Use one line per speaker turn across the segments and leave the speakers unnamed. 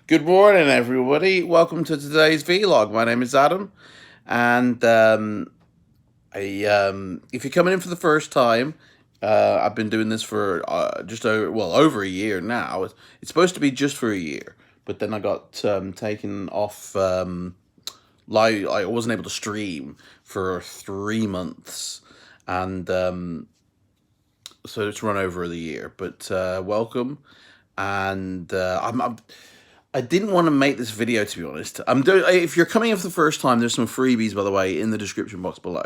Good morning, everybody. Welcome to today's vlog. My name is Adam, and if you're coming in for the first time, I've been doing this for over a year now. It's supposed to be just for a year, but then I got taken off. Live, I wasn't able to stream for 3 months, and so it's run over the year. But welcome, and I didn't want to make this video, to be honest. If you're coming in for the first time, there's some freebies, by the way, in the description box below.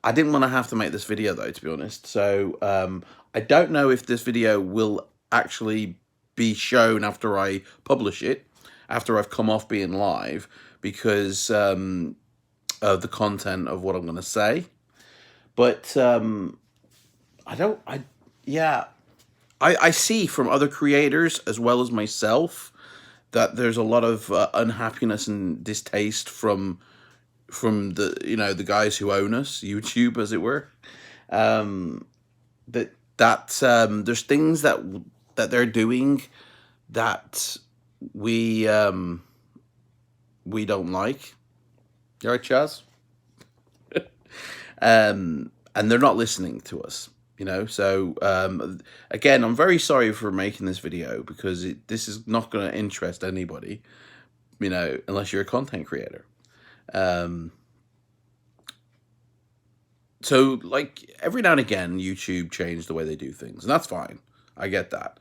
I didn't want to have to make this video, though, to be honest. So I don't know if this video will actually be shown after I publish it, after I've come off being live, because of the content of what I'm going to say. But I don't. Yeah. I see from other creators as well as myself that there's a lot of unhappiness and distaste from the guys who own us, YouTube, as it were. There's things that they're doing that we don't like. You all right, Chaz? And they're not listening to us. So again, I'm very sorry for making this video because this is not going to interest anybody, unless you're a content creator. So like every now and again, YouTube changed the way they do things, and that's fine. I get that.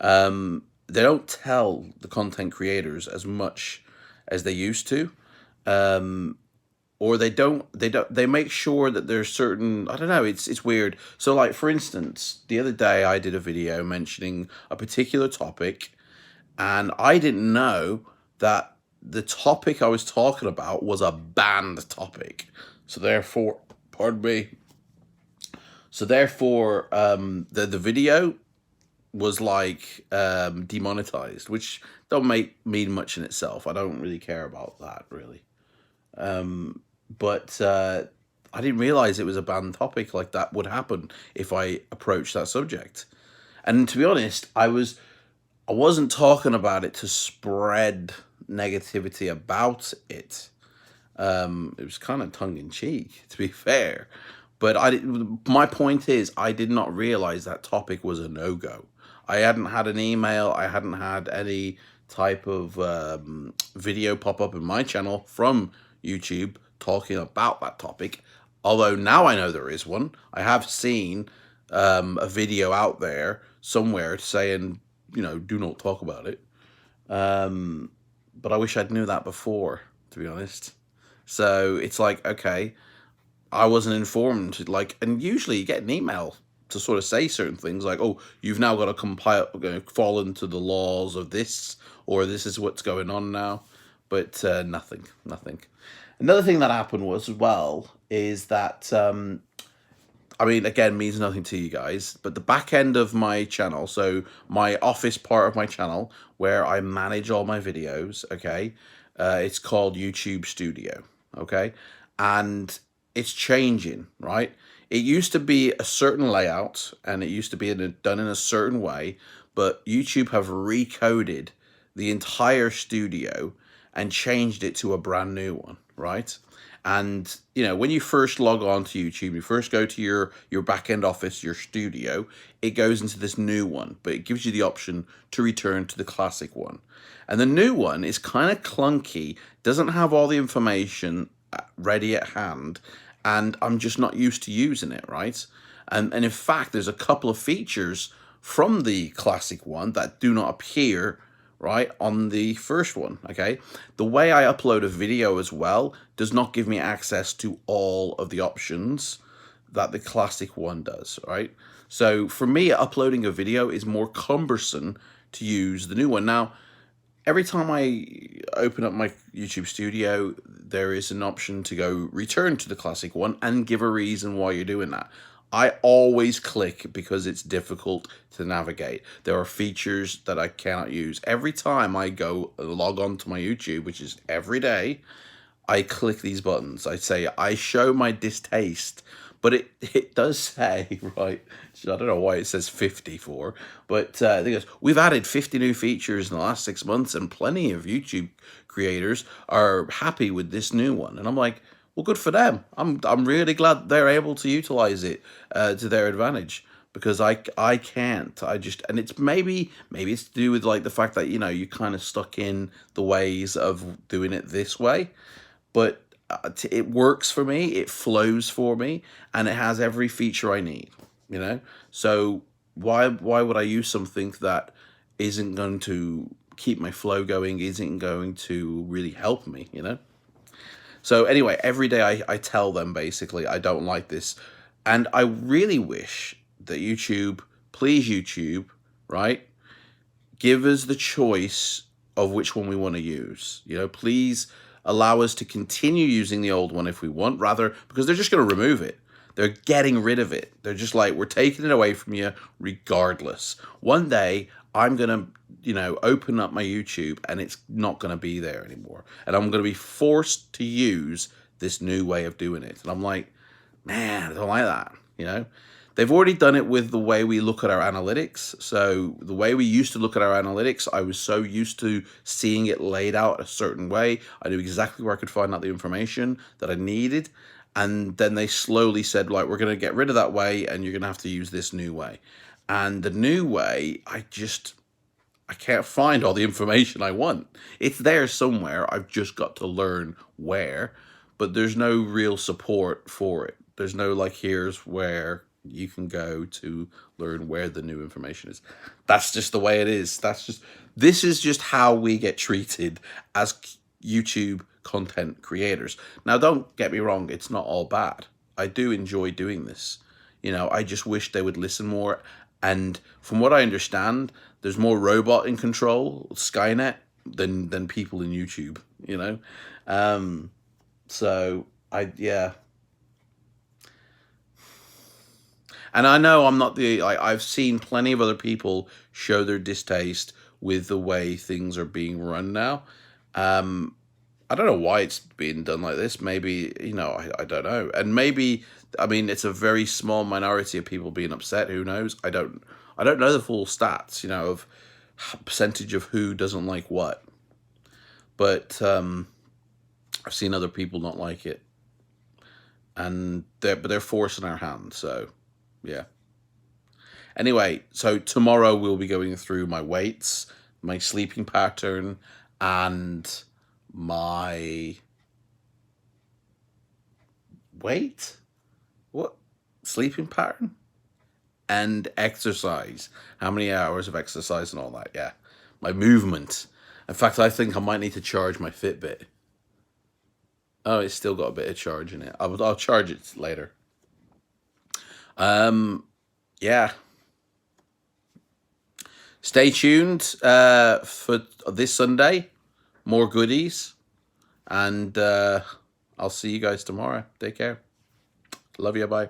They don't tell the content creators as much as they used to. Or they make sure that there's certain, I don't know, it's weird. So like, for instance, the other day I did a video mentioning a particular topic, and I didn't know that the topic I was talking about was a banned topic. So therefore, pardon me. So therefore, the video was like demonetized, which don't mean much in itself. I don't really care about that, really. But I didn't realize it was a banned topic like that would happen if I approached that subject. And to be honest, I wasn't talking about it to spread negativity about it. It was kind of tongue in cheek, to be fair. But my point is, I did not realize that topic was a no-go. I hadn't had an email. I hadn't had any type of video pop up in my channel from YouTube talking about that topic. Although now I know there is one. I have seen a video out there somewhere saying, do not talk about it. But I wish I'd knew that before, to be honest. So it's like, okay, I wasn't informed. And usually you get an email to sort of say certain things like, oh, you've now got to fall into the laws of this, or this is what's going on now. But nothing. Another thing that happened was, as well, is that, again, means nothing to you guys, but the back end of my channel, so my office part of my channel, where I manage all my videos, okay, it's called YouTube Studio, okay, and it's changing, right? It used to be a certain layout, and it used to be done in a certain way, but YouTube have recoded the entire studio and changed it to a brand new one, right? And, when you first log on to YouTube, you first go to your back-end office, your studio, it goes into this new one, but it gives you the option to return to the classic one. And the new one is kind of clunky, doesn't have all the information ready at hand, and I'm just not used to using it, right? And in fact, there's a couple of features from the classic one that do not appear right on the first one. Okay, the way I upload a video as well does not give me access to all of the options that the classic one does, right? So for me, uploading a video is more cumbersome to use the new one. Now, every time I open up my YouTube Studio, there is an option to go return to the classic one and give a reason why you're doing that. I always click because it's difficult to navigate. There are features that I cannot use. Every time I go log on to my YouTube, which is every day, I click these buttons. I say, I show my distaste But it does say, right, so I don't know why it says 54, but I think it's, we've added 50 new features in the last 6 months, and plenty of YouTube creators are happy with this new one. And I'm like, well, good for them. I'm really glad they're able to utilize it to their advantage, because I can't. I just, and it's maybe it's to do with like the fact that, you know, you kind of stuck in the ways of doing it this way, but it works for me, it flows for me, and it has every feature I need, you know? So why would I use something that isn't going to keep my flow going, isn't going to really help me, you know? So anyway, every day I tell them basically I don't like this. And I really wish that YouTube, please YouTube, right? Give us the choice of which one we want to use. You know, please allow us to continue using the old one if we want, rather, because they're just going to remove it. They're getting rid of it. They're just like, we're taking it away from you regardless. One day I'm going to, you know, open up my YouTube and it's not going to be there anymore. And I'm going to be forced to use this new way of doing it. And I'm like, man, I don't like that, you know? They've already done it with the way we look at our analytics. So the way we used to look at our analytics, I was so used to seeing it laid out a certain way. I knew exactly where I could find out the information that I needed. And then they slowly said, like, we're going to get rid of that way and you're going to have to use this new way. And the new way, I can't find all the information I want. It's there somewhere. I've just got to learn where, but there's no real support for it. There's no like, here's where you can go to learn where the new information is. That's just the way it is. This is just how we get treated as YouTube content creators. Now, don't get me wrong. It's not all bad. I do enjoy doing this. You know, I just wish they would listen more. And from what I understand, there's more robot in control, Skynet, than people in YouTube, you know? So yeah. And I know I'm not I've seen plenty of other people show their distaste with the way things are being run now. I don't know why it's being done like this. Maybe, you know, I don't know. And maybe, I mean, it's a very small minority of people being upset. Who knows? I don't know the full stats, you know, of percentage of who doesn't like what. But I've seen other people not like it. And they're forcing our hand, so yeah. Anyway, so tomorrow we'll be going through my weights, my sleeping pattern, and my weight? What? Sleeping pattern? And exercise. How many hours of exercise and all that, yeah. My movement. In fact, I think I might need to charge my Fitbit. Oh, it's still got a bit of charge in it. I'll charge it later. Yeah. Stay tuned for this Sunday. More goodies. And I'll see you guys tomorrow. Take care. Love you. Bye.